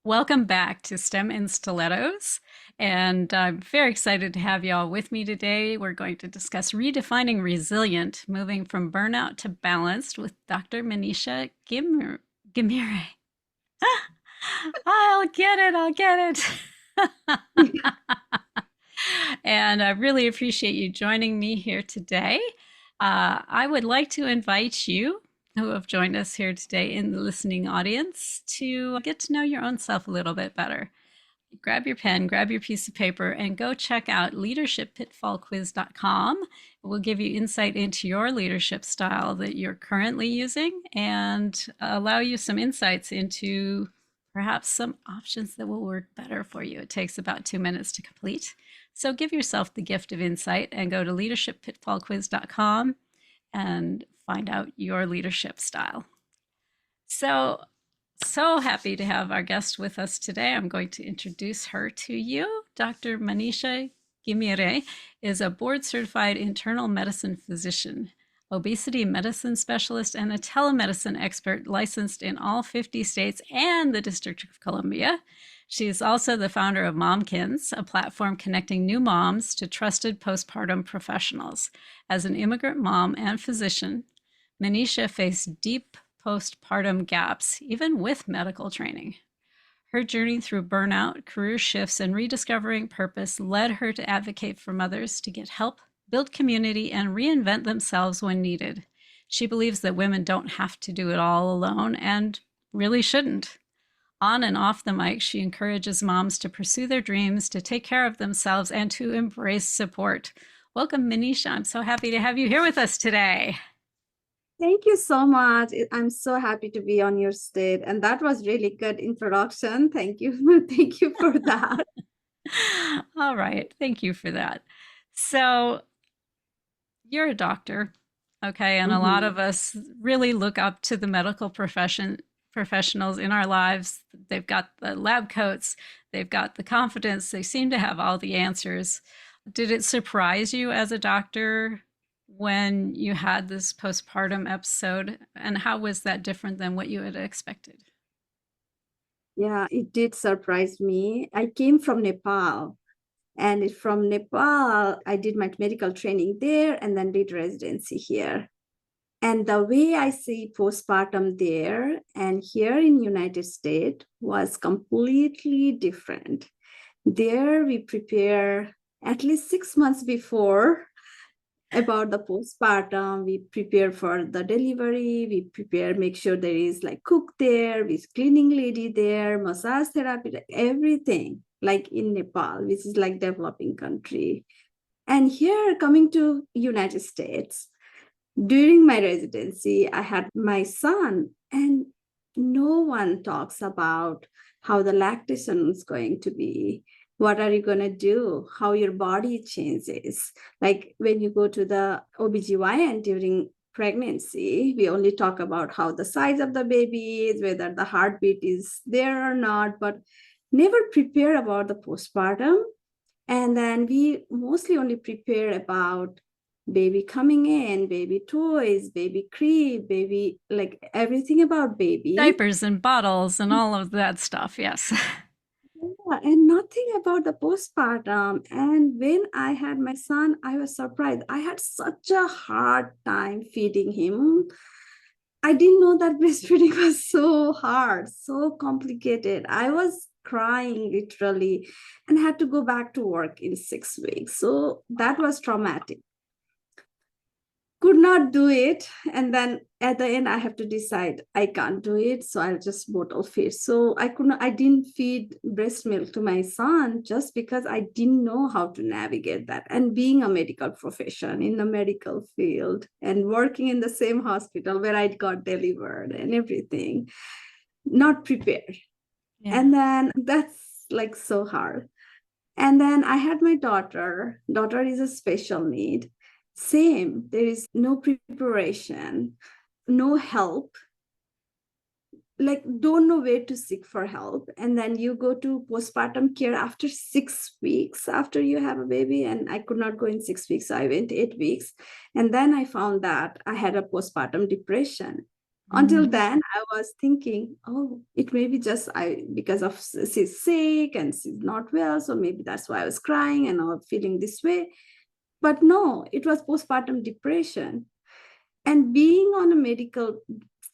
Welcome back to STEM in Stilettos. And I'm very excited to have you all with me today. We're going to discuss redefining resilient, moving from burnout to balanced with Dr. Manisha Ghimire. I'll get it. I'll get it. And I really appreciate you joining me here today. I would like to invite you who have joined us here today in the listening audience to get to know your own self a little bit better. Grab your pen, grab your piece of paper, and go check out leadershippitfallquiz.com. It will give you insight into your leadership style that you're currently using and allow you some insights into perhaps some options that will work better for you. It takes about 2 minutes to complete. So give yourself the gift of insight and go to leadershippitfallquiz.com and find out your leadership style. So happy to have our guest with us today. I'm going to introduce her to you. Dr. Manisha Ghimire is a board-certified internal medicine physician, obesity medicine specialist, and a telemedicine expert licensed in all 50 states and the District of Columbia. She is also the founder of Momkinz, a platform connecting new moms to trusted postpartum professionals. As an immigrant mom and physician, Manisha faced deep postpartum gaps, even with medical training. Her journey through burnout, career shifts, and rediscovering purpose led her to advocate for mothers to get help, build community, and reinvent themselves when needed. She believes that women don't have to do it all alone and really shouldn't. On and off the mic, she encourages moms to pursue their dreams, to take care of themselves, and to embrace support. Welcome, Manisha. I'm so happy to have you here with us today. Thank you so much. I'm so happy to be on your stage. And that was really good introduction. Thank you. Thank you for that. All right. Thank you for that. So, you're a doctor, okay? And a lot of us really look up to the medical professionals in our lives. They've got the lab coats, they've got the confidence, they seem to have all the answers. Did it surprise you as a doctor when you had this postpartum episode, and how was that different than what you had expected? Yeah, it did surprise me. I came from Nepal, and from Nepal, I did my medical training there and then did residency here. And the way I see postpartum there and here in United States was completely different. There we prepare at least 6 months before about the postpartum. We prepare for the delivery, we prepare, make sure there is like cook there, with cleaning lady there, massage therapy, like everything, like in Nepal, which is like developing country. And here coming to United States, during my residency, I had my son, and no one talks about how the lactation is going to be. What are you going to do? How your body changes. Like when you go to the OBGYN during pregnancy, we only talk about how the size of the baby is, whether the heartbeat is there or not, but never prepare about the postpartum. And then we mostly only prepare about baby coming in, baby toys, baby crib, baby, like everything about baby. Diapers and bottles and all of that stuff, yes. Yeah, and nothing about the postpartum. And when I had my son, I was surprised. I had such a hard time feeding him. I didn't know that breastfeeding was so hard, so complicated. I was crying literally and had to go back to work in 6 weeks. So that was traumatic. Could not do it, and then at the end I have to decide I can't do it, so I'll just bottle feed. So I didn't feed breast milk to my son just because I didn't know how to navigate that. And being a medical profession in the medical field and working in the same hospital where I got delivered and everything, not prepared. Yeah. And then that's like so hard. And then I had my daughter. Daughter is a special need. Same, there is no preparation, no help, like don't know where to seek for help. And then you go to postpartum care after 6 weeks after you have a baby. And I could not go in 6 weeks, so I went 8 weeks. And then I found that I had a postpartum depression. Until then, I was thinking, oh, it may be just because of she's sick and she's not well, so maybe that's why I was crying and I'm feeling this way. But no, it was postpartum depression. And being on a medical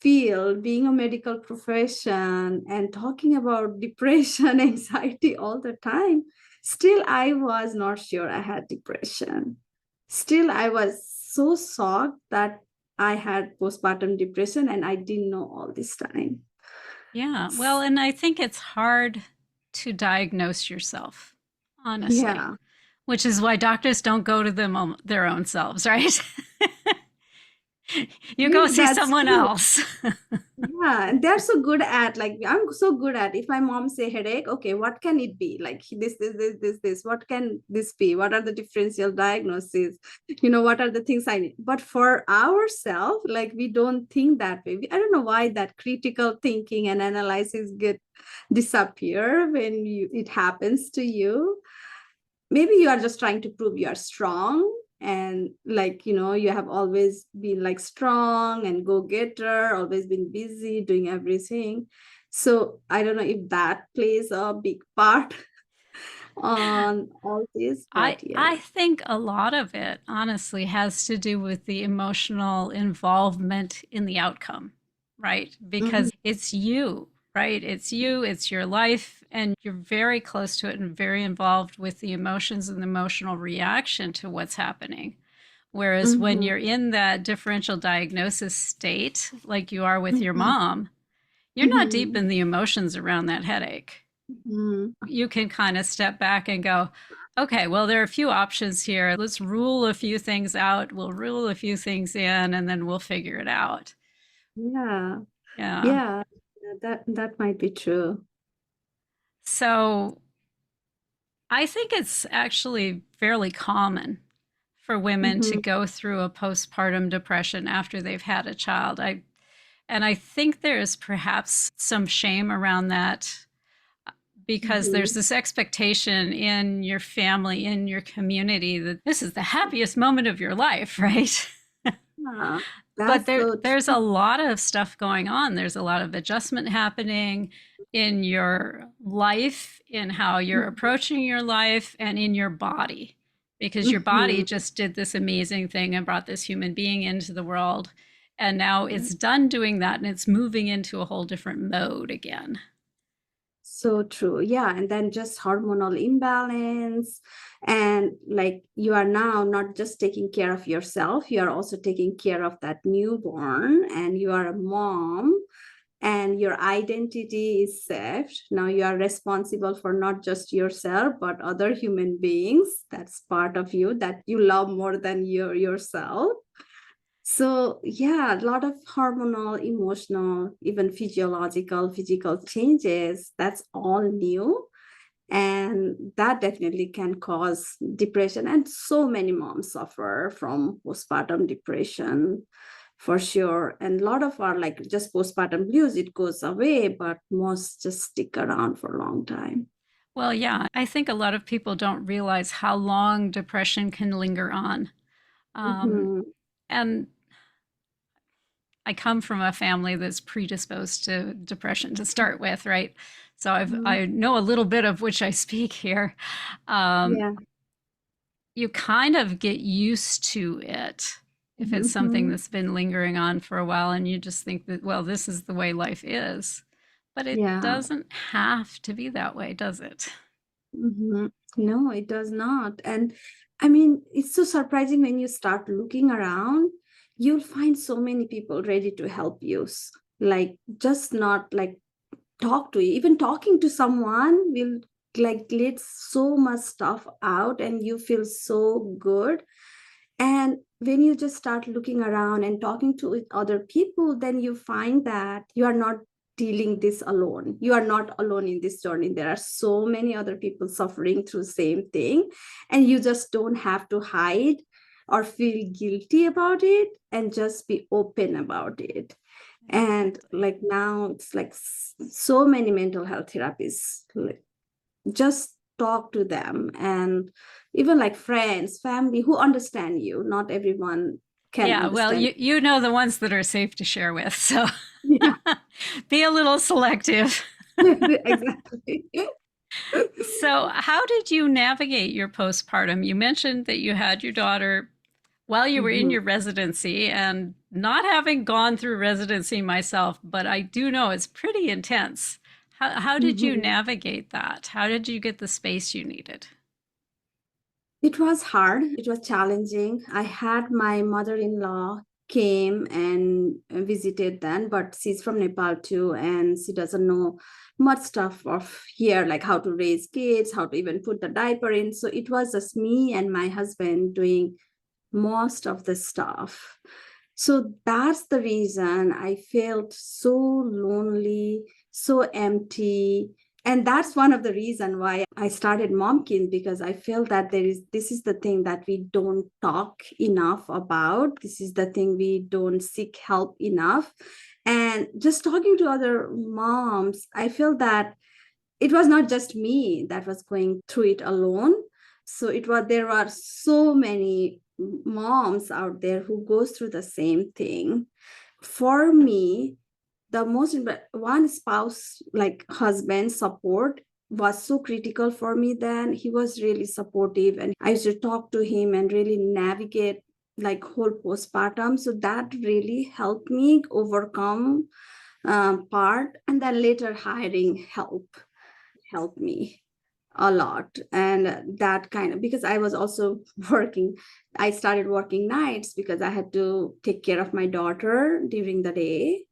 field, being a medical profession, and talking about depression, anxiety all the time, still I was not sure I had depression. Still, I was so shocked that I had postpartum depression and I didn't know all this time. Yeah. Well, and I think it's hard to diagnose yourself, honestly, Yeah, which is why doctors don't go to them their own selves, right? You go maybe see that's someone true. else. Yeah, and they're so good at, like, I'm so good at, if my mom say headache, okay, what can it be? Like this, what can this be? What are the differential diagnoses? What are the things I need? But for ourselves, like, we don't think that way. I don't know why that critical thinking and analysis get disappear when it happens to you. Maybe you are just trying to prove you are strong, and, like, you have always been like strong and go-getter, always been busy doing everything. So I don't know if that plays a big part on all this, I but yeah. I think a lot of it honestly has to do with the emotional involvement in the outcome, right? Mhm. Because it's you, right? It's you, it's your life, and you're very close to it and very involved with the emotions and the emotional reaction to what's happening. Whereas when Mhm. you're in that differential diagnosis state, like you are with your Mhm. mom, you're not deep Mhm. in the emotions around that headache. Mhm. You can kind of step back and go, okay, well, there are a few options here. Let's rule a few things out. We'll rule a few things in, and then we'll figure it out. Yeah, Yeah. yeah, that might be true. So I think it's actually fairly common for women to Mhm. go through a postpartum depression after they've had a child. I think there's perhaps some shame around that because there's Mhm. this expectation in your family, in your community, that this is the happiest moment of your life, right? Yeah, But that's so there's a true. lot of stuff going on. There's a lot of adjustment happening in your life, in how you're approaching your life, and in your body, because your body Mhm. just did this amazing thing and brought this human being into the world. And now it's done doing that and it's moving into a whole different mode again. So true. Yeah. And then just hormonal imbalance. And, like, you are now not just taking care of yourself, you are also taking care of that newborn, and you are a mom, and your identity is saved. Now you are responsible for not just yourself, but other human beings. That's part of you that you love more than yourself. So yeah, a lot of hormonal, emotional, even physical changes. That's all new. And that definitely can cause depression. And so many moms suffer from postpartum depression, for sure. And a lot of our, like, just postpartum blues, it goes away, but most just stick around for a long time. Well, yeah, I think a lot of people don't realize how long depression can linger on. Um, Mm-hmm. and I come from a family that's predisposed to depression to start with, right? So I know a little bit of which I speak here. Um, Yeah. you kind of get used to it if it's something Mm-hmm. that's been lingering on for a while, and you just think that, well, this is the way life is. But it Yeah. doesn't have to be that way, does it? Mhm. No, it does not. And I mean, it's so surprising when you start looking around, you'll find so many people ready to help you. Like, just not like talk to you. Even talking to someone will, like, let so much stuff out and you feel so good. And when you just start looking around and talking to with other people, then you find that you are not dealing this alone. You are not alone in this journey. There are so many other people suffering through the same thing, and you just don't have to hide or feel guilty about it, and just be open about it. And, Exactly. like, now it's like so many mental health therapists, like, just talk to them, and even like friends, family who understand you. Not everyone can Yeah, well, understand. you know the ones that are safe to share with, so Yeah, be a little selective. exactly. So, how did you navigate your postpartum? You mentioned that you had your daughter while you were in Mhm, your residency, and not having gone through residency myself, but I do know it's pretty intense. How did you mhm. navigate that? How did you get the space you needed? It was hard. It was challenging. I had my mother-in-law came and visited then, but she's from Nepal too, and she doesn't know much stuff of here, like how to raise kids, how to even put the diaper in. So it was just me and my husband doing most of the stuff. So that's the reason I felt so lonely, so empty. And that's one of the reason why I started Momkinz, because I felt that this is the thing that we don't talk enough about. This is the thing we don't seek help enough. And just talking to other moms, I feel that it was not just me that was going through it alone. So there are so many moms out there who goes through the same thing. For me, the most one spouse, like husband support, was so critical for me. Then he was really supportive, and I used to talk to him and really navigate like whole postpartum. So that really helped me overcome part. And then later hiring helped me a lot. And that kind of, because I was also working, I started working nights because I had to take care of my daughter during the day.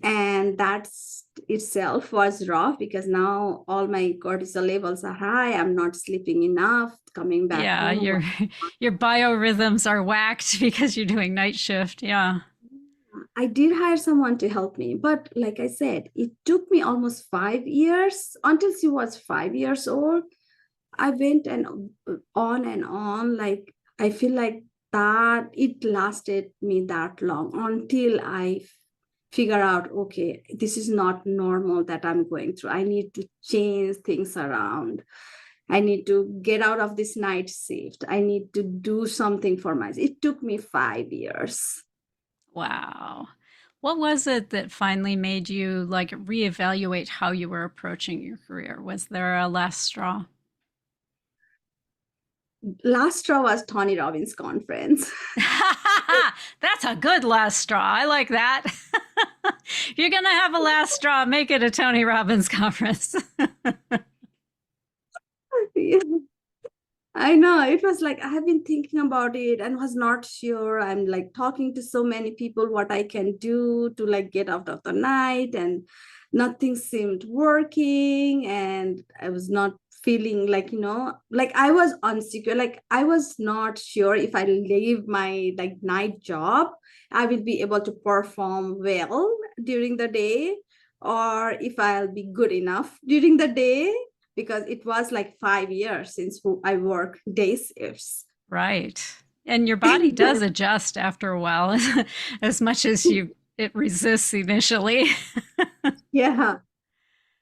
And that's itself was rough, because now all my cortisol levels are high. I'm not sleeping enough, coming back Yeah, home. your biorhythms are whacked because you're doing night shift. Yeah. I did hire someone to help me, but like I said, it took me almost 5 years until she was 5 years old. I went and on. Like, I feel like that it lasted me that long until I figure out, okay, this is not normal that I'm going through. I need to change things around. I need to get out of this night shift. I need to do something for myself. It took me 5 years. Wow. What was it that finally made you like reevaluate how you were approaching your career? Was there a last straw? Last straw was Tony Robbins conference. That's a good last straw. I like that. If you're going to have a last straw, make it a Tony Robbins conference. I know, it was like I have been thinking about it and was not sure. I'm like talking to so many people what I can do to like get out of the night, and nothing seemed working. And I was not feeling like, like I was unsecure. Like I was not sure if I leave my like night job, I will be able to perform well during the day, or if I'll be good enough during the day, because it was like 5 years since I work day shifts. Right. And your body does adjust after a while as much as it resists initially. Yeah.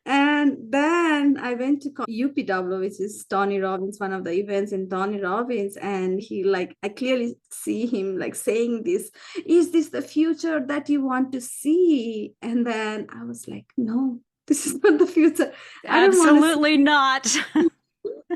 And then I went to UPW, which is Tony Robbins, one of the events in Tony Robbins. And he like, I clearly see him like saying this, is this the future that you want to see? And then I was like, no, this is not the future. I don't want to Absolutely not.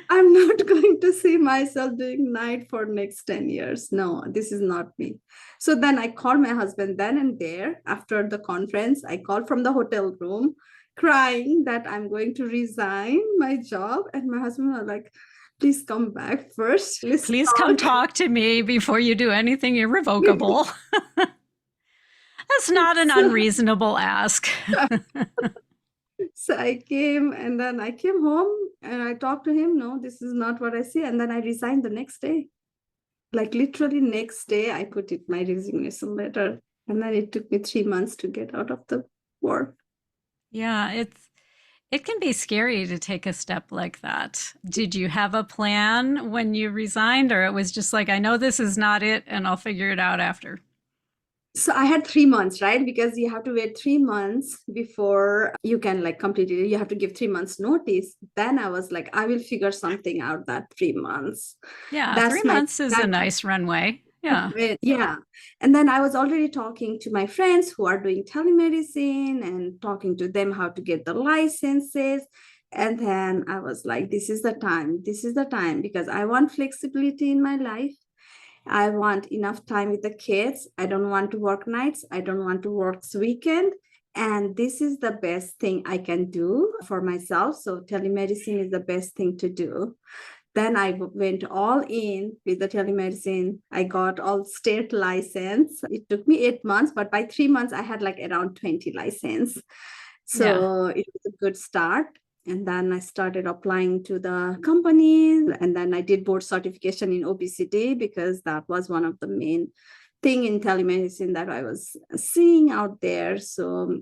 I'm not going to see myself doing night for next 10 years. No, this is not me. So then I called my husband then and there after the conference. I called from the hotel room crying that I'm going to resign my job. And my husband was like, please come back first. Let's Please come talk. talk to me before you do anything irrevocable. That's not an so, unreasonable ask. so I came, and then I came home and I talked to him. No, this is not what I see. And then I resigned the next day. Like literally next day I put it my resignation letter, and then it took me 3 months to get out of the work. Yeah, it can be scary to take a step like that. Did you have a plan when you resigned, or it was just like, I know this is not it and I'll figure it out after? So I had 3 months, right? Because you have to wait 3 months before you can like complete it. You have to give 3 months notice. Then I was like, I will figure something out that 3 months. Yeah, That's three my months is a that nice runway. Yeah. Yeah. And then I was already talking to my friends who are doing telemedicine and talking to them how to get the licenses. And then I was like, this is the time. This is the time because I want flexibility in my life. I want enough time with the kids. I don't want to work nights. I don't want to work weekend. And this is the best thing I can do for myself. So telemedicine is the best thing to do. Then I went all in with the telemedicine. I got all state license. It took me 8 months, but by 3 months, I had like around 20 license. Yeah. So it was a good start. And then I started applying to the companies. And then I did board certification in obesity because that was one of the main thing in telemedicine that I was seeing out there. So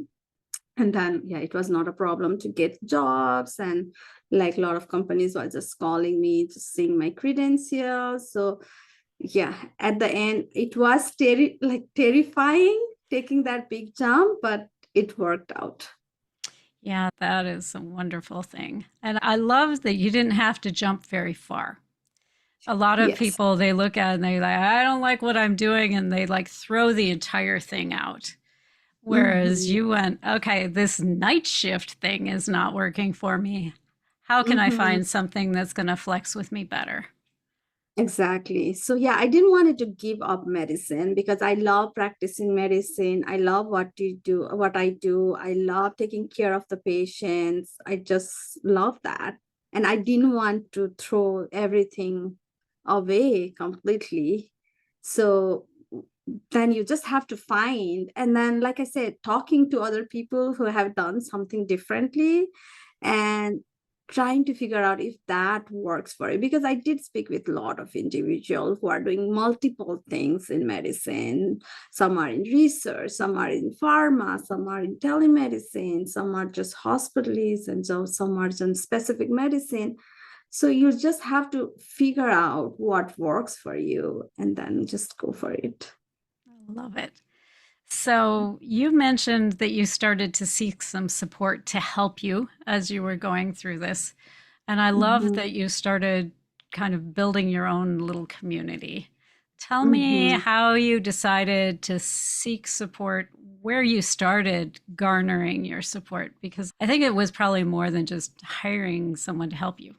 and then yeah, it was not a problem to get jobs, and like a lot of companies were just calling me to seeing my credentials. So yeah, at the end it was terrifying taking that big jump, but it worked out. Yeah, that is a wonderful thing. And I love that you didn't have to jump very far. A lot of Yes. people, they look at it and they like, I don't like what I'm doing, and they like throw the entire thing out. Whereas Hmm. you went, okay, this night shift thing is not working for me. How can I Hmm. find something that's going to flex with me better? Exactly. So yeah, I didn't want to give up medicine because I love practicing medicine. I love what I do. I love taking care of the patients. I just love that. And I didn't want to throw everything away completely. So then you just have to find, and then like I said, talking to other people who have done something differently and trying to figure out if that works for you, because I did speak with a lot of individuals who are doing multiple things in medicine. Some are in research, some are in pharma, some are in telemedicine, some are just hospitalists, and so some are in specific medicine. So you just have to figure out what works for you and then just go for it. I love it. So you mentioned that you started to seek some support to help you as you were going through this. And I love Mhm. that you started kind of building your own little community. Tell me Mhm. how you decided to seek support, where you started garnering your support, because I think it was probably more than just hiring someone to help you.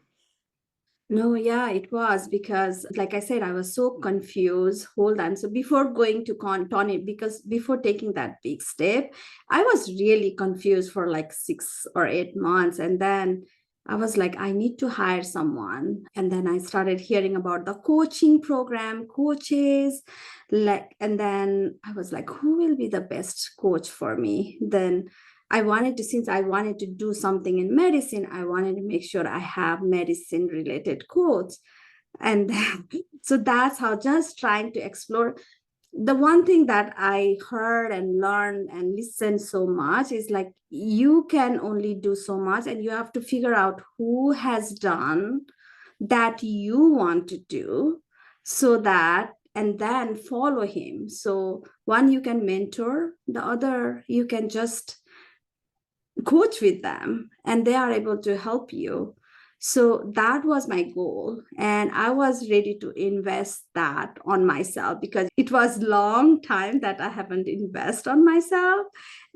No, yeah, it was because, like I said, I was so confused. Hold on. So before going to Tony, because before taking that big step, I was really confused for like 6 or 8 months. And then I was like, I need to hire someone. And then I started hearing about the coaching program, coaches, and then I was like, who will be the best coach for me? Then since I wanted to do something in medicine, I wanted to make sure I have medicine related codes. And so that's how, just trying to explore. The one thing that I heard and learned and listened so much is like, you can only do so much, and you have to figure out who has done that you want to do, so that, and then follow him. So one, you can mentor, the other, you can just coach with them and they are able to help you. So that was my goal, and I was ready to invest that on myself because it was long time that I haven't invest on myself.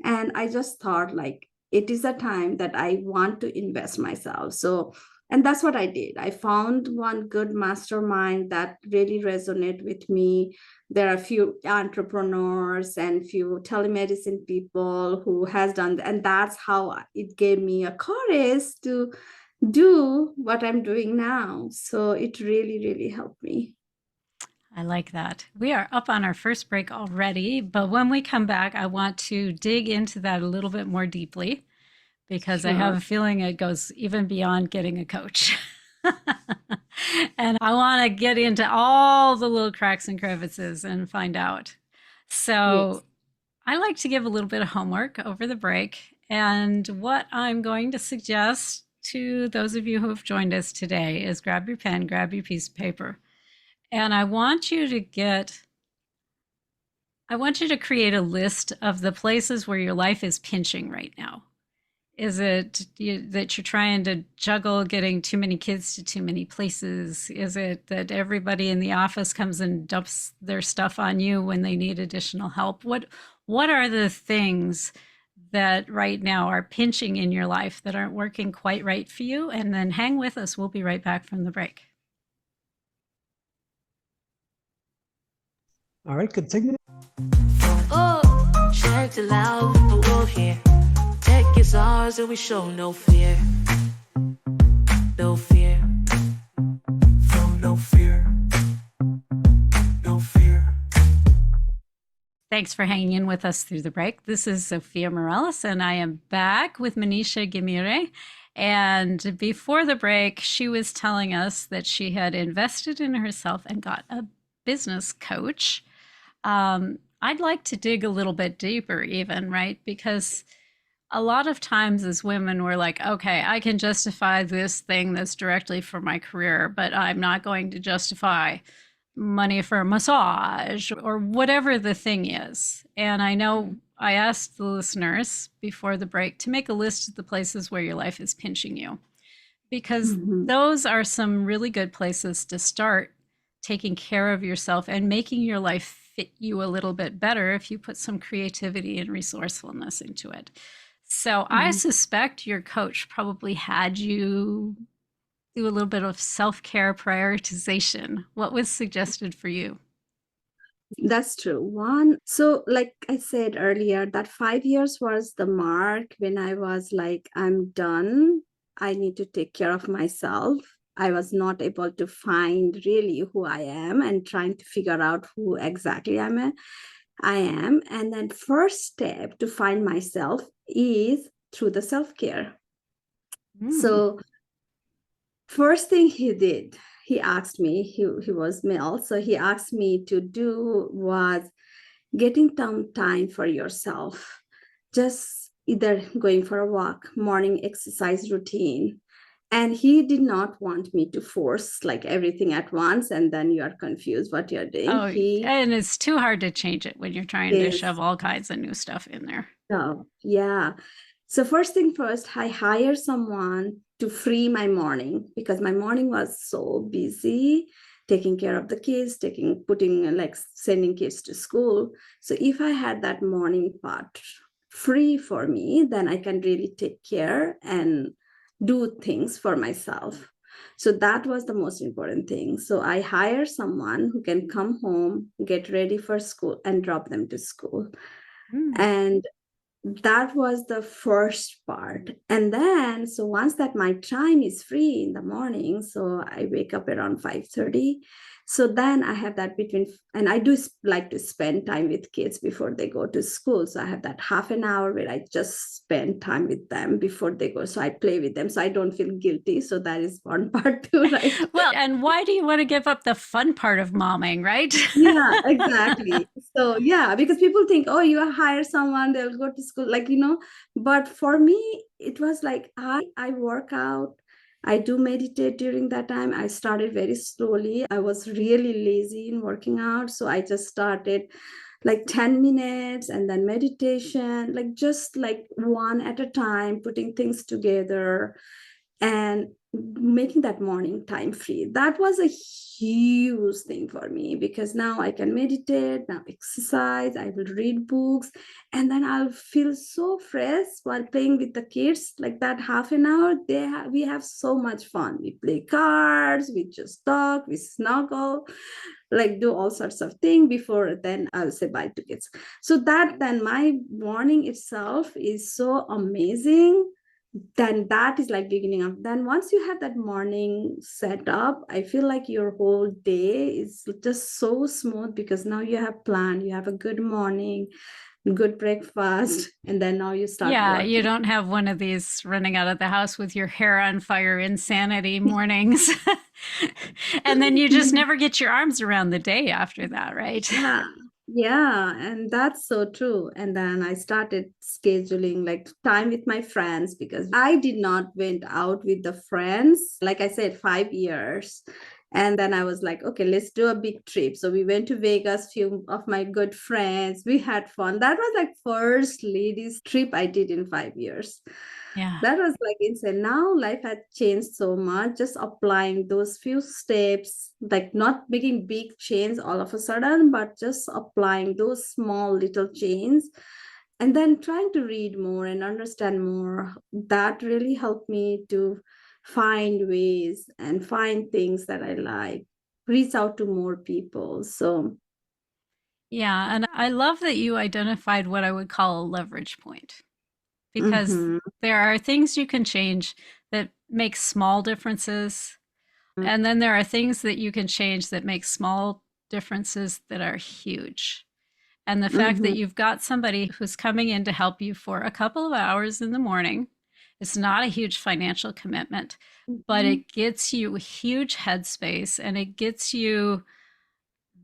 And I just thought like, it is a time that I want to invest myself. So, and that's what I did. I found one good mastermind that really resonate with me. There are a few entrepreneurs and few telemedicine people who has done, and that's how it gave me a courage to do what I'm doing now. So it really, really helped me. I like that. We are up on our first break already, but when we come back, I want to dig into that a little bit more deeply because I have Sure. a feeling it goes even beyond getting a coach. And I want to get into all the little cracks and crevices and find out. Yes. So, I like to give a little bit of homework over the break. And what I'm going to suggest to those of you who have joined us today is grab your pen, grab your piece of paper, and I want you to create a list of the places where your life is pinching right now. Is it that you're trying to juggle getting too many kids to too many places? Is it that everybody in the office comes and dumps their stuff on you when they need additional help? What are the things that right now are pinching in your life that aren't working quite right for you? And then hang with us. We'll be right back from the break. All right, continue. Oh, check it loud, the world here. Tech is ours and we show no fear. No fear. No fear. No fear. Thanks for hanging in with us through the break. This is Zofia Morales, and I am back with Manisha Ghimire. And before the break, she was telling us that she had invested in herself and got a business coach. I'd like to dig a little bit deeper, even, right? Because a lot of times as women, we're like, okay, I can justify this thing that's directly for my career, but I'm not going to justify money for a massage or whatever the thing is. And I know I asked the listeners before the break to make a list of the places where your life is pinching you, because those are some really good places to start taking care of yourself and making your life fit you a little bit better if you put some creativity and resourcefulness into it. So I suspect your coach probably had you do a little bit of self-care prioritization. What was suggested for you? That's true. One, so like I said earlier, that 5 years was the mark when I was like, I'm done. I need to take care of myself. I was not able to find really who I am and trying to figure out who exactly I am. And then first step to find myself is through the self-care. So first thing he did, he asked me, he was male, so he asked me to do was getting some time for yourself, just either going for a walk, morning exercise routine. And he did not want me to force like everything at once and then you are confused what you're doing. Oh, and it's too hard to change it when you're trying to shove all kinds of new stuff in there. Oh, yeah. So first thing first, I hire someone to free my morning because my morning was so busy taking care of the kids, sending kids to school. So if I had that morning part free for me, then I can really take care and do things for myself. So that was the most important thing. So I hire someone who can come home, get ready for school and drop them to school. And that was the first part. And then, so once that my time is free in the morning, so I wake up around 5:30. So then I have that and I do like to spend time with kids before they go to school. So I have that half an hour where I just spend time with them before they go. So I play with them so I don't feel guilty. So that is one part too, right? Well, and why do you want to give up the fun part of momming, right? Yeah, exactly. So yeah, because people think, oh, you hire someone, they'll go to school, but for me, it was like I work out. I do meditate during that time. I started very slowly. I was really lazy in working out. So I just started like 10 minutes and then meditation, just one at a time, putting things together and making that morning time free. That was a huge thing for me because now I can meditate, now exercise, I will read books, and then I'll feel so fresh while playing with the kids. Like that half an hour, we have so much fun. We play cards, we just talk, we snuggle, do all sorts of things before then I'll say bye to kids. So that then my morning itself is so amazing. Then that is like beginning of, then once you have that morning set up, I feel like your whole day is just so smooth because now you have planned, you have a good morning, good breakfast, and then now you start working. You don't have one of these running out of the house with your hair on fire insanity mornings. And then you just never get your arms around the day after that, right? Yeah, and that's so true. And then I started scheduling time with my friends because I did not went out with the friends. Like I said, 5 years. And then I was like, okay, let's do a big trip. So we went to Vegas, few of my good friends. We had fun. That was like first ladies trip I did in 5 years. Yeah. That was like insane. Now life had changed so much, just applying those few steps, like not making big change all of a sudden, but just applying those small little changes and then trying to read more and understand more. That really helped me to find ways and find things that I like, reach out to more people. So, Yeah. And I love that you identified what I would call a leverage point, because mhm, there are things you can change that make small differences. And then there are things that you can change that make small differences that are huge. And the fact that mhm, you've got somebody who's coming in to help you for a couple of hours in the morning, it's not a huge financial commitment, but mhm. it gets you a huge headspace and it gets you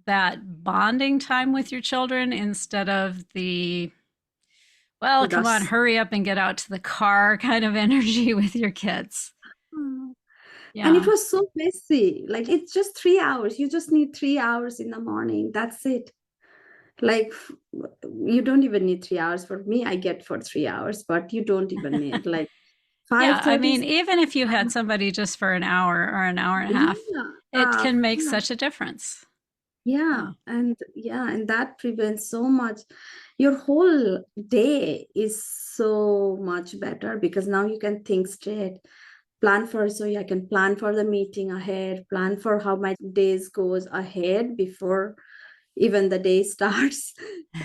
that bonding time with your children instead of the, well, come on, Rush. hurry up and get out to the car kind of energy with your kids. And it Yeah. was so messy. Like it's just 3 hours. You just need 3 hours in the morning. That's it. Like you don't even need 3 hours. For me, I get for 3 hours, but you don't even need like Yeah. I 5:30. mean, even if you had somebody just for an hour or an hour and a half, Yeah, it can make yeah, such a difference. yeah, Yeah. and that prevents so much. Your whole day is so much better because now you can think straight. Plan for, so I can plan for the meeting ahead, plan for how my days goes ahead before even the day starts,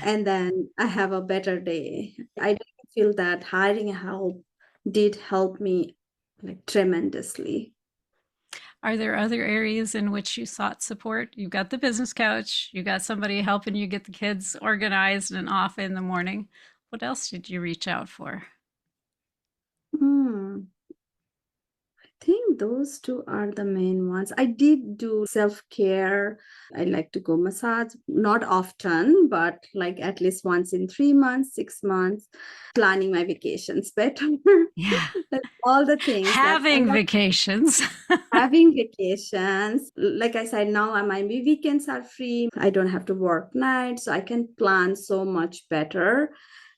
and then I have a better day. I feel that hiring help did help me like tremendously. Are there other areas in which you sought support? You've got the business coach, you got somebody helping you get the kids organized and off in the morning. What else did you reach out for? Hmm. Think those two are the main ones. I did do self-care. I like to go massage, not often, but like at least once in 3 months, 6 months, planning my vacations better. Yeah. Like all the things that I Having love vacations. having vacations. Like I said, now my weekends are free. I don't have to work nights, so I can plan so much better.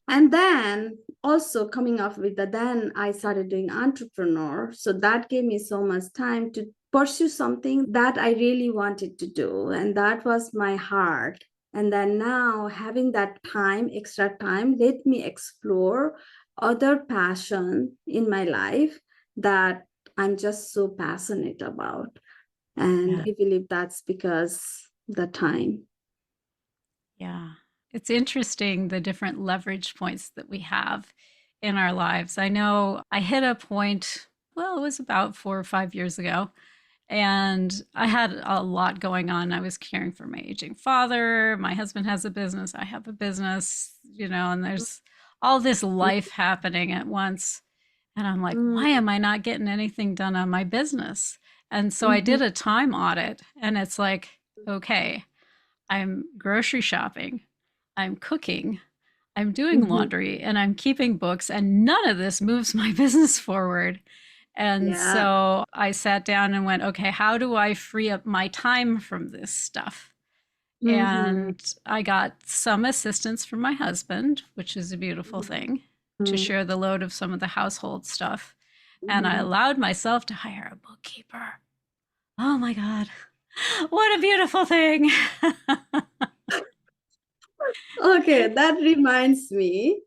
And then also coming up with the, then I started doing entrepreneur. So that gave me so much time to pursue something that I really wanted to do. And that was my heart. And then now having that time, extra time, let me explore other passion in my life that I'm just so passionate about. And Yeah. I believe that's because the time. Yeah. It's interesting the different leverage points that we have in our lives. I know I hit a point, well, it was about 4 or 5 years ago, and I had a lot going on. I was caring for my aging father. My husband has a business. I have a business, and there's all this life happening at once. And I'm like, Mm, why am I not getting anything done on my business? And so I mhm, did a time audit, and it's like, okay, I'm grocery shopping, I'm cooking, I'm doing mhm. laundry, and I'm keeping books, and none of this moves my business forward. And Yeah. so I sat down and went, okay, how do I free up my time from this stuff? Mhm, And I got some assistance from my husband, which is a beautiful thing, to mhm, share the load of some of the household stuff. And I mhm. allowed myself to hire a bookkeeper. Oh my God. What a beautiful thing. Okay, that reminds me.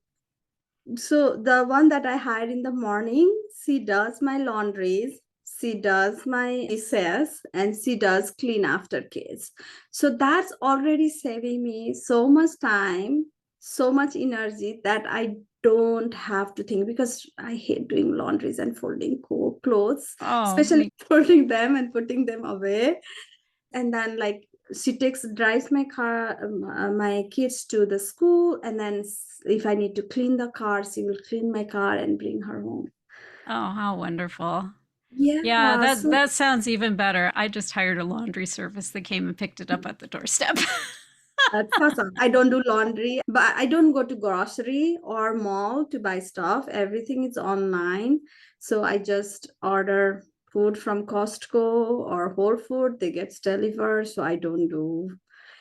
So the one that I hired in the morning, she does my laundries, she does my dishes, and she does clean after kids. So that's already saving me so much time, so much energy that I don't have to think, because I hate doing laundries and folding clothes, Oh, especially folding them and putting them away. And then like she drives my car, my kids to the school, and then if I need to clean the car, she will clean my car and bring her home. oh, how wonderful. Yeah, Yeah, that so that sounds even better. I just hired a laundry service that came and picked it up at the doorstep. that's awesome. I don't do laundry, but I don't go to grocery or mall to buy stuff. Everything is online, so I just order food from Costco or Whole Food, they get delivered. So I don't do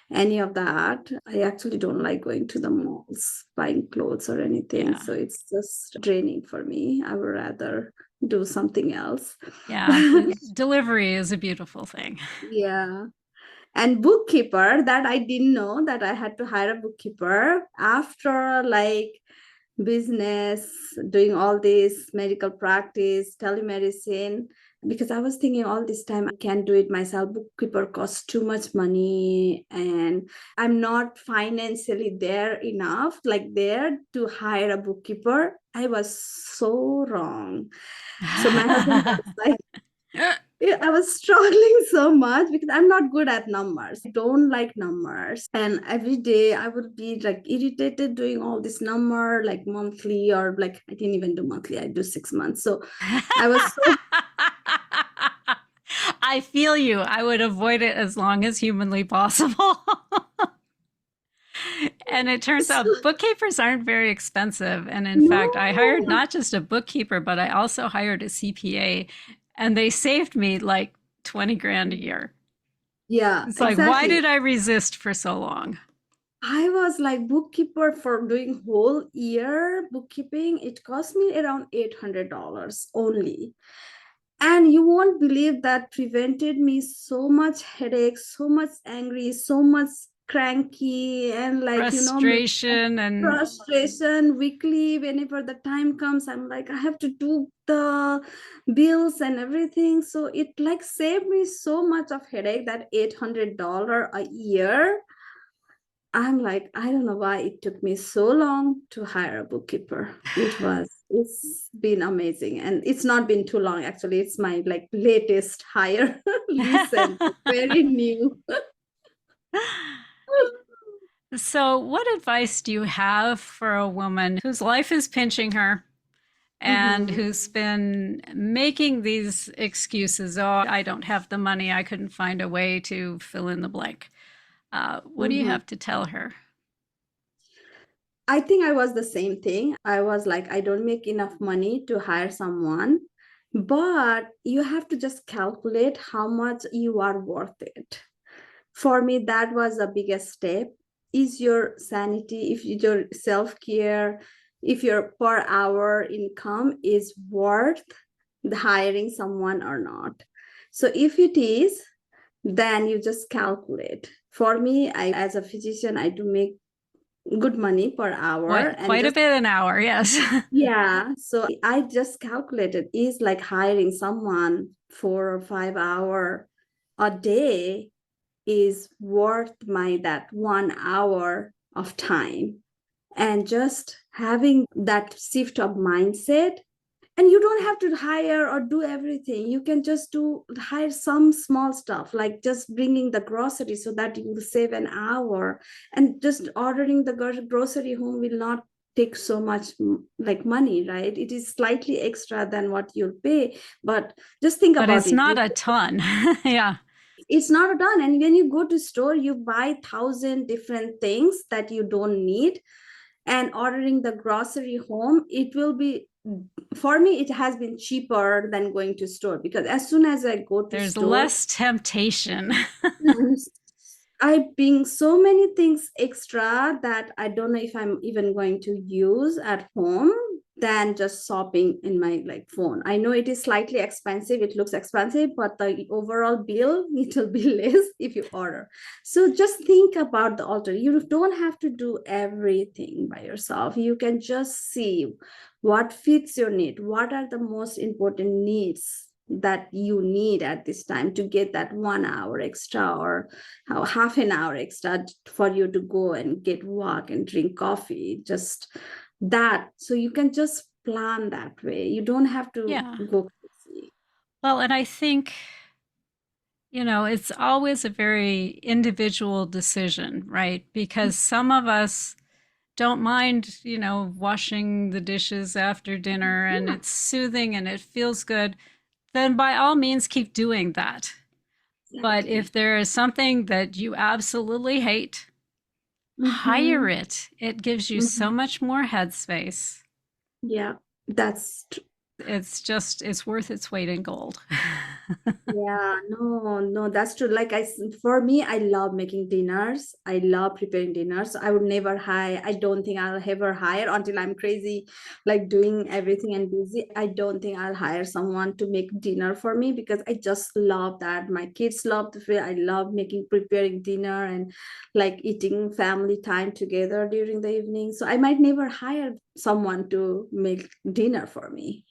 any of that. I actually don't like going to the malls, buying clothes or anything. Yeah. So it's just draining for me. I would rather do something else. Yeah. Delivery is a beautiful thing. Yeah. And bookkeeper, that I didn't know that I had to hire a bookkeeper after like business, doing all this medical practice, telemedicine, because I was thinking all this time I can't do it myself. Bookkeeper costs too much money and I'm not financially there enough, like there to hire a bookkeeper. I was so wrong. So my husband was like, yeah, I was struggling so much because I'm not good at numbers. I don't like numbers. And every day I would be like irritated doing all this number, like monthly, or like I didn't even do monthly, I do 6 months. So I was so I feel you. I would avoid it as long as humanly possible. And it turns out bookkeepers aren't very expensive. And in fact, I hired no. not just a bookkeeper, but I also hired a CPA, and they saved me like 20 grand a year. Yeah, It's like, why exactly. did I resist for so long? I was like bookkeeper for doing whole year bookkeeping. It cost me around $800 only. And you won't believe that prevented me so much headache, so much angry, so much cranky, and like, Frustration and frustration weekly. Whenever the time comes, I'm like, I have to do the bills and everything. So it like saved me so much of headache, that $800 a year. I'm like, I don't know why it took me so long to hire a bookkeeper. It's been amazing. And it's not been too long, actually. It's my like latest hire, recent, very new. So, what advice do you have for a woman whose life is pinching her and Mhm. who's been making these excuses? Oh, I don't have the money. I couldn't find a way to fill in the blank. What do you Mhm. have to tell her? I think I was the same thing. I was like, I don't make enough money to hire someone, but you have to just calculate how much you are worth it. For me, that was the biggest step. Is your sanity, if your self-care, if your per hour income is worth the hiring someone or not. So if it is, then you just calculate. For me, I as a physician, I do make good money per hour, and Quite a just bit an hour, yes. yeah, so I just calculated, is like hiring someone 4 or 5 hour a day is worth my that 1 hour of time. And just having that shift of mindset, and you don't have to hire or do everything. You can just hire some small stuff, like just bringing the grocery, so that you will save an hour. And just ordering the grocery home will not take so much like money, right? It is slightly extra than what you'll pay, but just think But about it's it. not a ton. Yeah. It's not done. And when you go to store, you buy 1,000 different things that you don't need. And ordering the grocery home, it will be, for me, it has been cheaper than going to store, because as soon as I go to There's store, less temptation. I bring so many things extra that I don't know if I'm even going to use at home, than just shopping in my like phone. I know it is slightly expensive, it looks expensive, but the overall bill it will be less if you order. So just think about the alter. You don't have to do everything by yourself. You can just see what fits your need, what are the most important needs that you need at this time to get that 1 hour extra, or half an hour extra for you to go and get walk and drink coffee, just that. So you can just plan that way. You don't have to Yeah. go crazy. Well, and I think, it's always a very individual decision, right? Because some of us don't mind, washing the dishes after dinner and Yeah, it's soothing and it feels good. Then by all means, keep doing that. But exactly. if there is something that you absolutely hate, hire Mm-hmm. it. It gives you so Mm-hmm. much more headspace. Yeah, that's It's worth its weight in gold. Yeah, no, that's true. For me, I love making dinners. I love preparing dinners. So I would never hire. I don't think I'll ever hire until I'm crazy, like doing everything and busy. I don't think I'll hire someone to make dinner for me because I just love that. My kids love the food. I love preparing dinner and like eating family time together during the evening. So I might never hire someone to make dinner for me.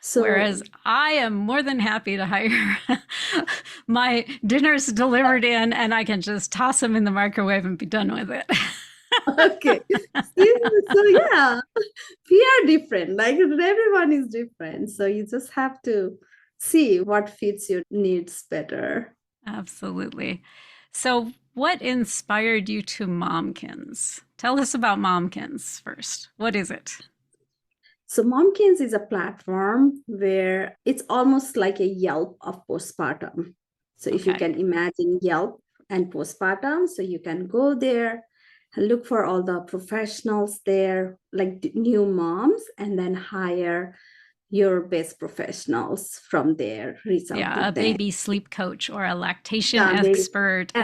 So Whereas I am more than happy to hire my dinners delivered in and I can just toss them in the microwave and be done with it. okay. So yeah, we are different. Like everyone is different. So you just have to see what fits your needs better. Absolutely. So, what inspired you to Momkinz? Tell us about Momkinz first. What is it? So Momkinz is a platform where it's almost like a Yelp of postpartum. So if you Okay. can imagine Yelp and postpartum, so you can go there and look for all the professionals there, like new moms, and then hire your best professionals from there, reach out to Yeah, a them. baby sleep coach or a lactation Yeah, baby expert or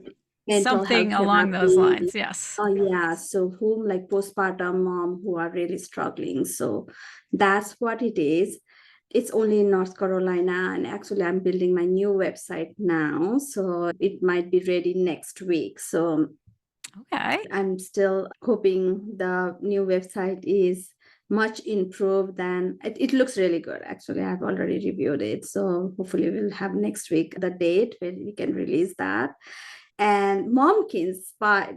expert, mental something health along those therapy. lines. Yes. Oh yeah, so whom like postpartum mom who are really struggling. So that's what it is. It's only in North Carolina, and actually I'm building my new website now, so it might be ready next week. So Okay. I'm still hoping the new website is much improved than it looks really good. Actually, I've already reviewed it. So hopefully we'll have next week the date where we can release that. And Momkinz,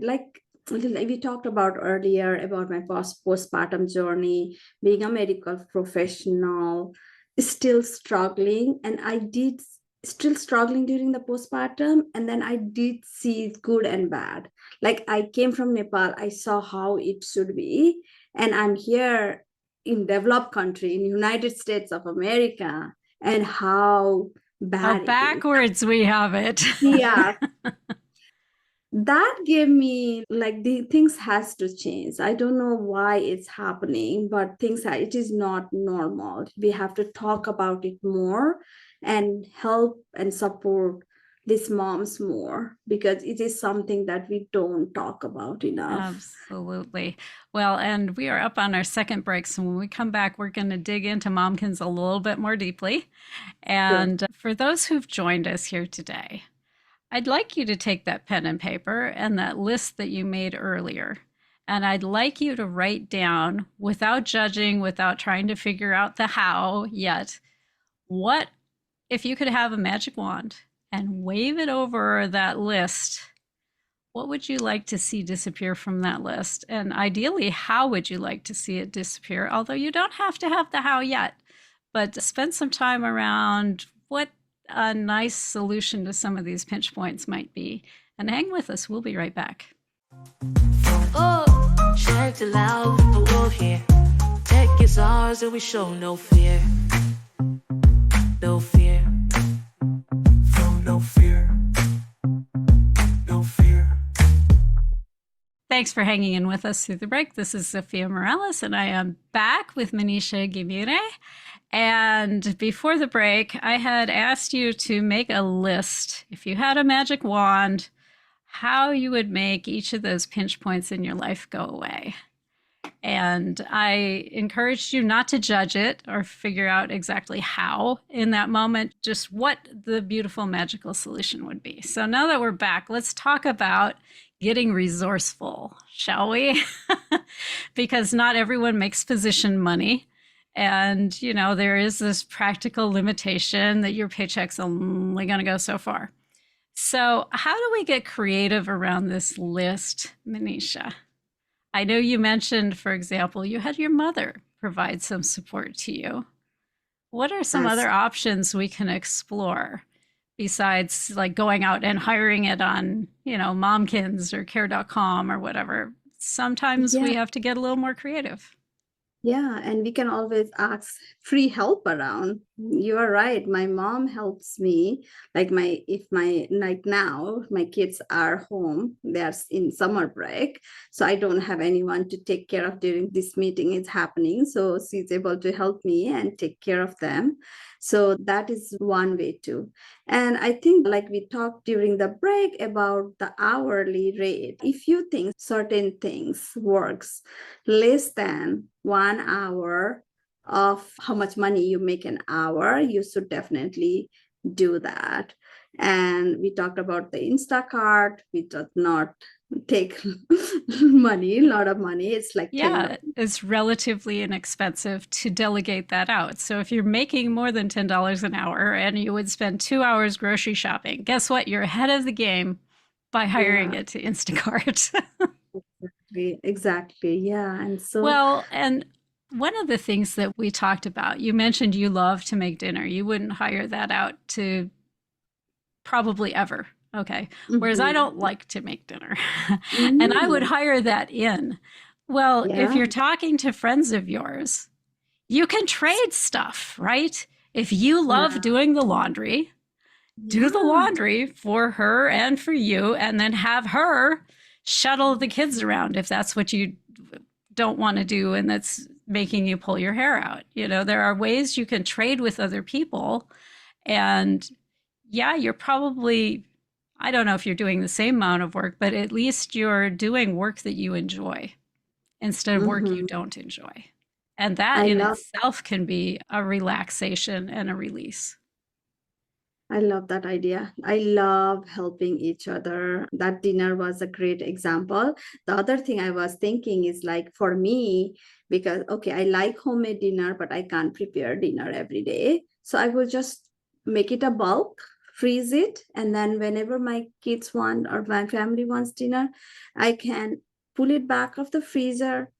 like we talked about earlier about my postpartum journey, being a medical professional, still struggling. And I did still struggling during the postpartum. And then I did see good and bad. Like I came from Nepal, I saw how it should be. And I'm here in developed country, in United States of America, and how How bad it is. backwards we have it. Yeah, that gave me like the things has to change. I don't know why it's happening, but it is not normal. We have to talk about it more and help and support these moms more because it is something that we don't talk about enough. Absolutely. Well, and we are up on our second break. So when we come back, we're going to dig into Momkins a little bit more deeply. And for those who've joined us here today, I'd like you to take that pen and paper and that list that you made earlier. And I'd like you to write down, without judging, without trying to figure out the how yet, what if you could have a magic wand and wave it over that list? What would you like to see disappear from that list? And ideally, how would you like to see it disappear? Although you don't have to have the how yet, but spend some time around what a nice solution to some of these pinch points might be. And hang with us. We'll be right back. Oh, shout aloud, the world here. Tech is ours and we show no fear. No fear. No fear. No fear. Thanks for hanging in with us through the break. This is Zofia Morales, and I am back with Manisha Ghimire. And before the break, I had asked you to make a list, if you had a magic wand, how you would make each of those pinch points in your life go away. And I encouraged you not to judge it or figure out exactly how in that moment, just what the beautiful magical solution would be. So now that we're back, let's talk about getting resourceful, shall we? Because not everyone makes physician money. And, you know, there is this practical limitation that your paycheck's only going to go so far. So how do we get creative around this list, Manisha? I know you mentioned, for example, you had your mother provide some support to you. What are some other options we can explore besides like going out and hiring it on, you know, Momkinz or care.com or whatever? Sometimes we have to get a little more creative. Yeah, and we can always ask free help around. You are right. My mom helps me. Like now my kids are home, they're in summer break. So I don't have anyone to take care of during this meeting is happening. So she's able to help me and take care of them. So that is one way too. And I think like we talked during the break about the hourly rate. If you think certain things works less than 1 hour of how much money you make an hour, you should definitely do that. And we talked about the Instacart. We did not take money, a lot of money. It's like Yeah, $10. it's relatively inexpensive to delegate that out. So if you're making more than $10 an hour and you would spend 2 hours grocery shopping, guess what? You're ahead of the game by hiring Yeah, it to Instacart. exactly. Yeah. And so, Well, and one of the things that we talked about, you mentioned you love to make dinner. You wouldn't hire that out to probably ever. Okay. Whereas I mhm. don't like to make dinner and I would Mm, hire that in. Well, if yeah, you're talking to friends of yours, you can trade stuff, right? If you love yeah, doing the laundry, do the yeah, laundry for her and for you, and then have her shuttle the kids around if that's what you don't want to do and that's making you pull your hair out. You know, there are ways you can trade with other people. And yeah, you're probably, I don't know if you're doing the same amount of work, but at least you're doing work that you enjoy instead of work you mhm. don't enjoy. And that I in love itself can be a relaxation and a release. I love that idea. I love helping each other. That dinner was a great example. The other thing I was thinking is like for me, because okay, I like homemade dinner, but I can't prepare dinner every day. So I will just make it a bulk, freeze it, and then whenever my kids want or my family wants dinner, I can pull it back of the freezer,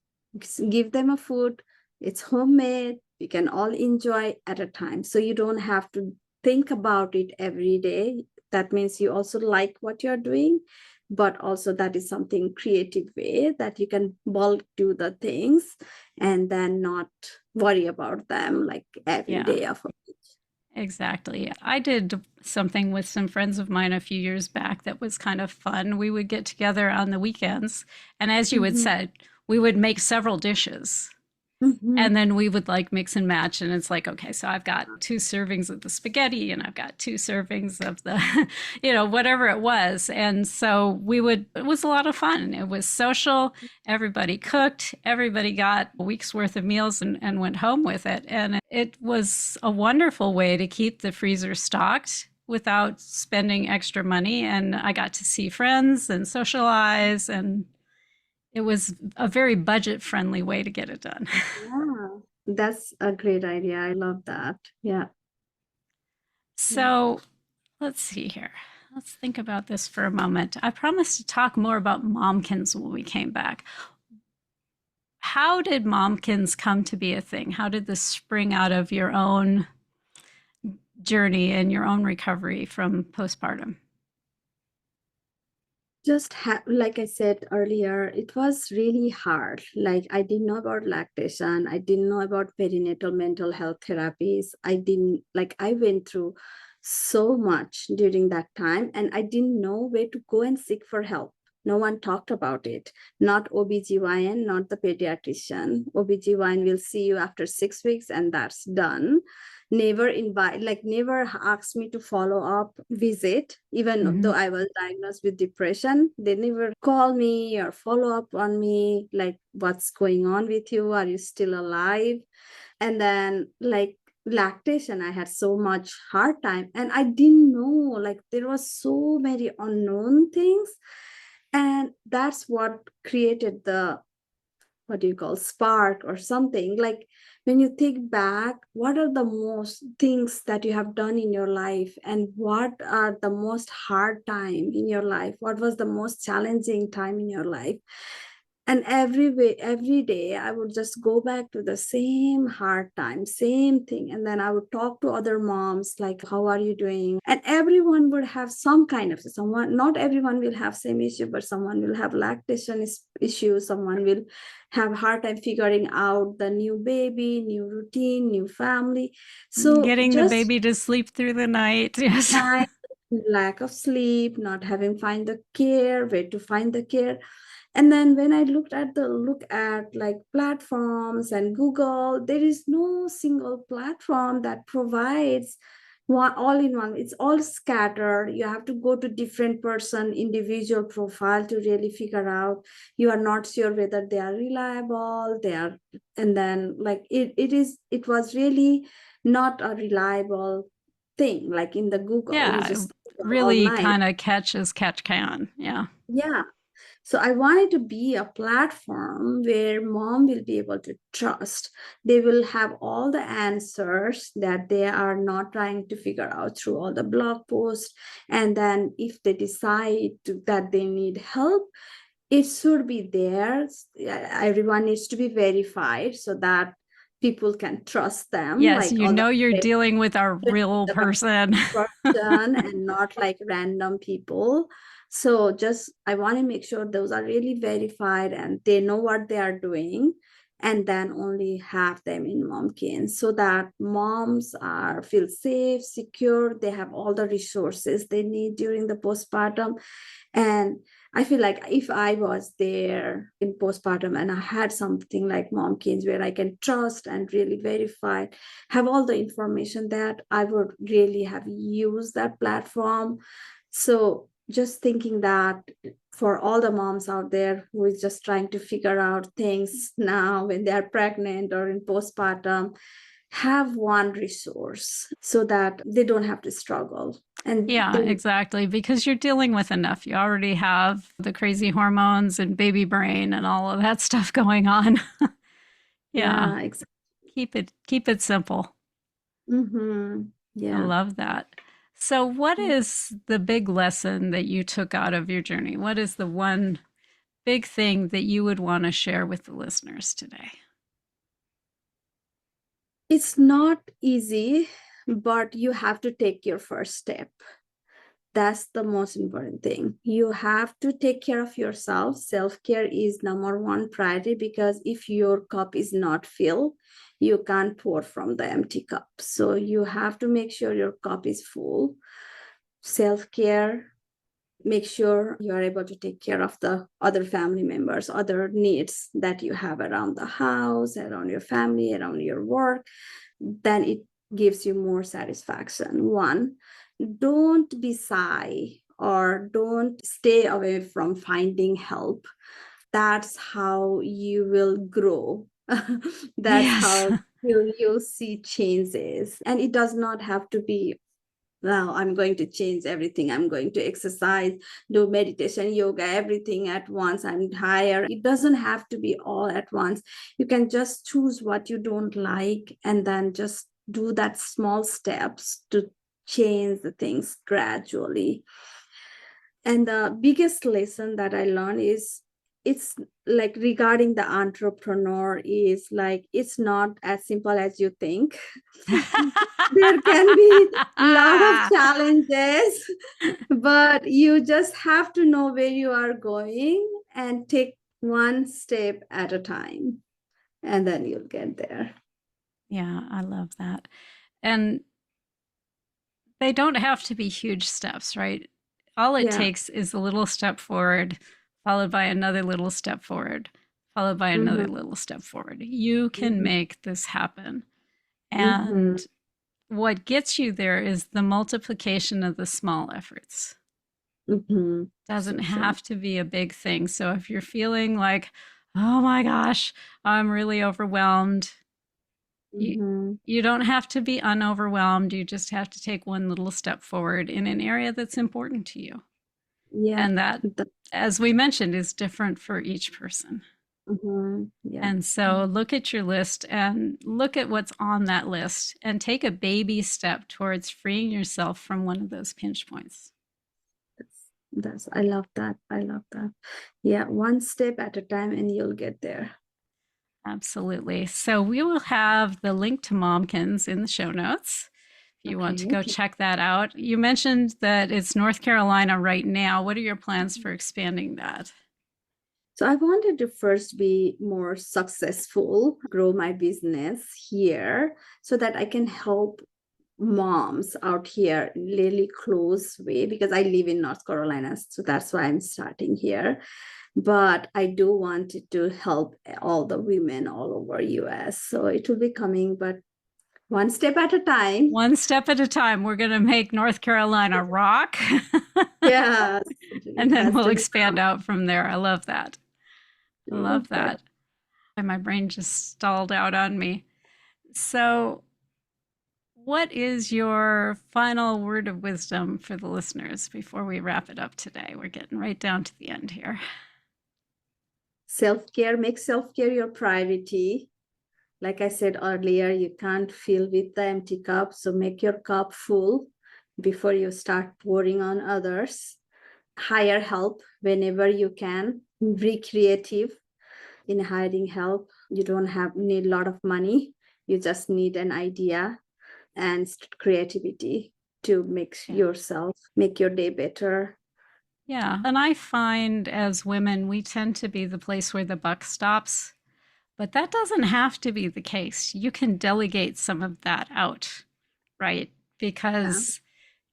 give them a food. It's homemade. We can all enjoy at a time. So you don't have to think about it every day. That means you also like what you're doing, but also that is something creative way that you can bulk do the things and then not worry about them like every Yeah, day of a week. exactly. I did something with some friends of mine a few years back that was kind of fun. We would get together on the weekends, and as you had Mhm, said, we would make several dishes. mhm. And then we would like mix and match. And it's like, okay, so I've got 2 servings of the spaghetti and I've got 2 servings of the, whatever it was. And so it was a lot of fun. It was social. Everybody cooked. Everybody got a week's worth of meals and went home with it. And it was a wonderful way to keep the freezer stocked without spending extra money. And I got to see friends and socialize, and it was a very budget friendly way to get it done. Yeah, that's a great idea. I love that. Yeah, yeah. So let's see here. Let's think about this for a moment. I promised to talk more about Momkinz when we came back. How did Momkinz come to be a thing? How did this spring out of your own journey and your own recovery from postpartum? Just like I said earlier, it was really hard. Like I didn't know about lactation. I didn't know about perinatal mental health therapies. I went through so much during that time and I didn't know where to go and seek for help. No one talked about it. Not OBGYN, not the pediatrician. OBGYN will see you after 6 weeks and that's done. Never asked me to follow up visit, even though Mm-hmm. I was diagnosed with depression. They never call me or follow up on me, like what's going on with you, are you still alive? And then like lactation, I had so much hard time and I didn't know, like there was so many unknown things, and that's what created the what do you call spark or something. Like when you think back, what are the most things that you have done in your life and what are the most hard time in your life, what was the most challenging time in your life, And every day I would just go back to the same hard time, same thing. And then I would talk to other moms, like, how are you doing? And everyone would have some kind of someone, not everyone will have same issue, but someone will have lactation issue. Someone will have hard time figuring out the new baby, new routine, new family. So Getting the just baby to sleep through the night. Yes. time, lack of sleep, not having find the care, where to find the care. And then when I look at like platforms and Google, there is no single platform that provides one all in one. It's all scattered. You have to go to different person, individual profile to really figure out. You are not sure whether they are reliable, and then like it was really not a reliable thing. Like in the Google, you Yeah. just all Really night. kind of catch as catch can. Yeah. Yeah. So I wanted to be a platform where mom will be able to trust. They will have all the answers that they are not trying to figure out through all the blog posts. And then if they decide that they need help, it should be there. Everyone needs to be verified so that people can trust them. Yes, Like you all know you're the dealing with a real person. person and not like random people. So just I want to make sure those are really verified and they know what they are doing, and then only have them in Momkinz so that moms are feel safe, secure, they have all the resources they need during the postpartum. And I feel like if I was there in postpartum and I had something like Momkinz where I can trust and really verify, have all the information, that I would really have used that platform. So just thinking that for all the moms out there who is just trying to figure out things now when they are pregnant or in postpartum, have one resource so that they don't have to struggle. And Yeah, exactly. Because you're dealing with enough. You already have the crazy hormones and baby brain and all of that stuff going on. Yeah. yeah, exactly. Keep it simple. Mm-hmm. I Yeah. love that. So what is the big lesson that you took out of your journey? What is the one big thing that you would want to share with the listeners today? It's not easy, but you have to take your first step. That's the most important thing. You have to take care of yourself. Self-care is number one priority, because if your cup is not filled, you can't pour from the empty cup. So you have to make sure your cup is full. Self-care, make sure you are able to take care of the other family members, other needs that you have around the house, around your family, around your work. Then it gives you more satisfaction. One, don't be shy or don't stay away from finding help. That's how you will grow. That's Yes. how you'll see changes. And it does not have to be, now I'm going to change everything. I'm going to exercise, do meditation, yoga, everything at once. I'm tired. It doesn't have to be all at once. You can just choose what you don't like and then just do that small steps to change the things gradually. And the biggest lesson that I learned is, it's like regarding the entrepreneur, is like it's not as simple as you think. There can be a lot of challenges, but you just have to know where you are going and take one step at a time, and then you'll get there. Yeah, I love that. And they don't have to be huge steps, right? All it Yeah. takes is a little step forward, followed by another little step forward, followed by another Mm-hmm. little step forward. You can Mm-hmm. make this happen. Mm-hmm. And what gets you there is the multiplication of the small efforts. Mm-hmm. Doesn't So true. have to be a big thing. So if you're feeling like, oh my gosh, I'm really overwhelmed, Mm-hmm. you don't have to be unoverwhelmed. You just have to take one little step forward in an area that's important to you. Yeah. And that, as we mentioned, is different for each person. Mm-hmm. Yeah. And so look at your list and look at what's on that list and take a baby step towards freeing yourself from one of those pinch points. I love that. I love that. Yeah, one step at a time and you'll get there. Absolutely. So we will have the link to Momkinz in the show notes if you want to go Okay. check that out. You mentioned that it's North Carolina right now. What are your plans for expanding that? So I wanted to first be more successful, grow my business here so that I can help moms out here really close way, because I live in North Carolina. So that's why I'm starting here. But I do want it to help all the women all over US. So it will be coming, but one step at a time. One step at a time. We're going to make North Carolina rock. Yeah. And It then has we'll to expand become. out from there. I love that. I I love love that. that. And my brain just stalled out on me. So, what is your final word of wisdom for the listeners before we wrap it up today? We're getting right down to the end here. Self-care, make self-care your priority. Like I said earlier, you can't fill with the empty cup. So make your cup full before you start pouring on others. Hire help whenever you can. Be creative in hiring help. You don't need a lot of money. You just need an idea and creativity to make your day better. Yeah. And I find as women, we tend to be the place where the buck stops, but that doesn't have to be the case. You can delegate some of that out, right? Yeah. Because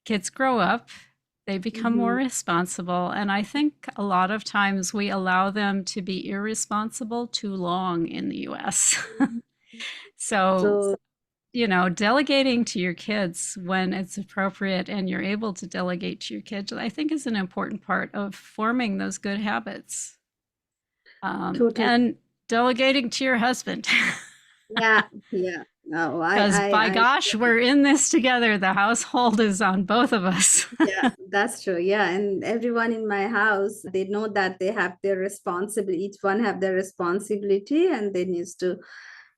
kids grow up, they become more responsible. And I think a lot of times we allow them to be irresponsible too long in the US. So, So delegating to your kids when it's appropriate and you're able to delegate to your kids, I think is an important part of forming those good habits. totally. And delegating to your husband. Yeah. Yeah. No, Because by I gosh, we're in this together. The household is on both of us. yeah, that's true. Yeah. And everyone in my house, they know that they have their responsibility. Each one have their responsibility and they needs to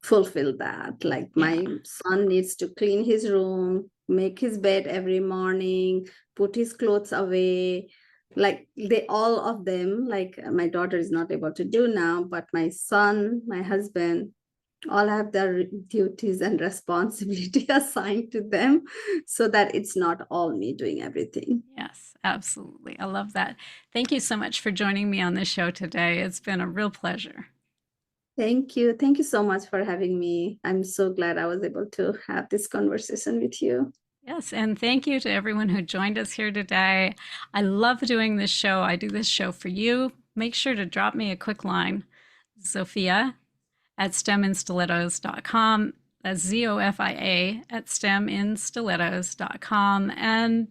fulfill that. Like Yeah. my son needs to clean his room, make his bed every morning, put his clothes away. Like all of them, like my daughter is not able to do now, but my son, my husband, all have their duties and responsibility assigned to them so that it's not all me doing everything. Yes, absolutely. I love that. Thank you so much for joining me on this show today. It's been a real pleasure. Thank you. Thank you so much for having me. I'm so glad I was able to have this conversation with you. Yes, and thank you to everyone who joined us here today. I love doing this show. I do this show for you. Make sure to drop me a quick line, Zofia at steminstilettos.com. That's Zofia at steminstilettos.com. And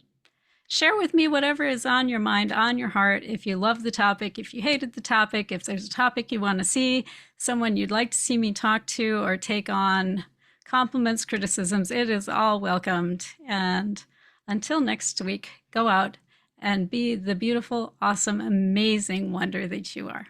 share with me whatever is on your mind, on your heart. If you love the topic, if you hated the topic, if there's a topic you want to see, someone you'd like to see me talk to or take on, compliments, criticisms, it is all welcomed. And until next week, go out and be the beautiful, awesome, amazing wonder that you are.